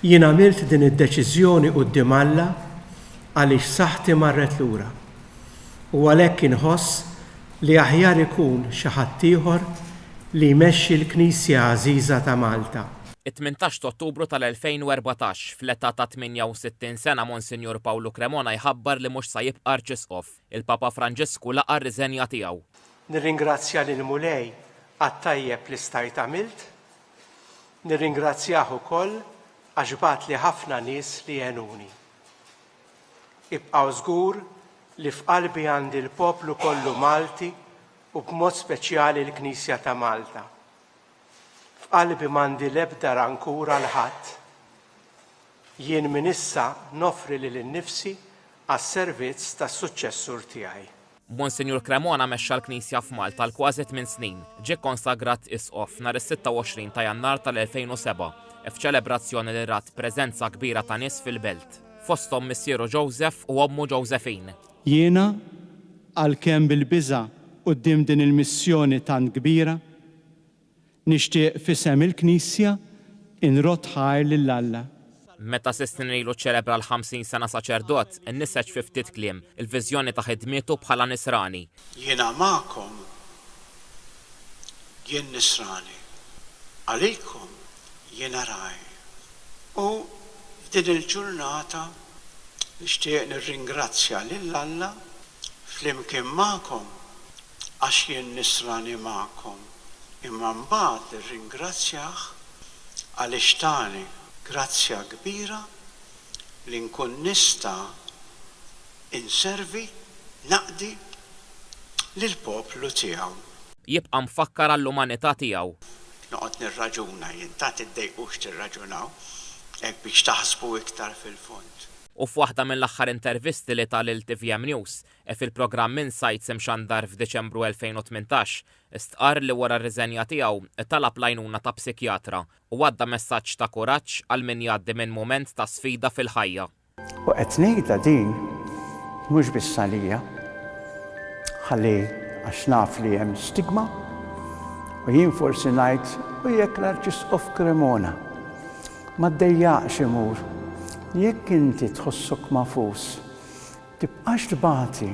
Jien għamilt din id-deċiżjoni quddiem Alla għaliex saħħti marret lura. U għalhekk inħoss li aħjar ikun xi ħadd ieħor li jmexxi l-Knisja Għażiża ta' Malta. It-18 Ottubru tal-2014 fl-età ta' 68 sena Monsinjur Pawlu Cremona jħabbar li mhux sa jibqa' Arċisqof. Il-Papa Franġisku laqa r-riżenja tiegħu. Nirringrazzja lil Mulej għat-tajjeb li stajt għamilt. Nirringrazzjah ukoll għax bat li ħafna nies li għenuni. Ibqgħu żgur li f'qalbi għandi l-poplu kollu Malti u b'mod speċjali l-Knisja ta' Malta. F'qalbi m'għandi l-ebda rankura l-ħadd. Jien minn issa nofri lil innifsi għas-servizz tas-suċċessur tiegħi. Monsinjur Cremona mexxa l-Knisja f'Malta għal kważi 8 snin. Ġie konsagrat isqof nhar is-26 ta' Jannar tal-2007 f'ċelebrazzjoni li rat preżenza kbira ta' nies fil-belt. Fosthom missieru Joseph u ommu Josephine. Jiena għalkemm bil-biża' quddiem din il-missjoni tant kbira, nixtieq f'isem il-Knisja inrot ħajr lil Alla. Meta Sistin ilu ċelebra l-50 sena saċerdot, inniseġ fi ftit kliem il-viżjoni ta' ħidmietu bħala nisrani. Jiena magħkom, jien nisrani, għalikom jiena raj. U f'din il-ġurnata nixtieq nirringrazzja lil Alla flimkien magħkom għax jien nisrani magħkom. Imma mbagħad nirringrazzjah għaliex tani grazzja kbira li nkun nista' inservi naqdi lill-poplu tiegħu. Jibqa' mfakkar għall-umanità tiegħu. Noqgħod nirraġuna jien ta' tiddejqux tirraġunaw hekk biex taħsbu iktar fil-fond. U f'waħda mill-aħħar intervisti li tal-TVM News fil-programm Insights imxandar f'Deċembru 2018 istqar li wara r-riżenja tiegħu talab l-għajnuna ta' psikjatra u għadda messaġġ ta' kuraġġ għal min jgħaddi minn mument ta' sfida fil-ħajja. U qed ngħidha din mhux biss għalija ħalli għax naf li hemm stigma u jien forsi ngħid u jekk l-Arċisqof Cremona ma ddejjaqx imur. Jekk inti tħossok mafus, tibqax tbagħti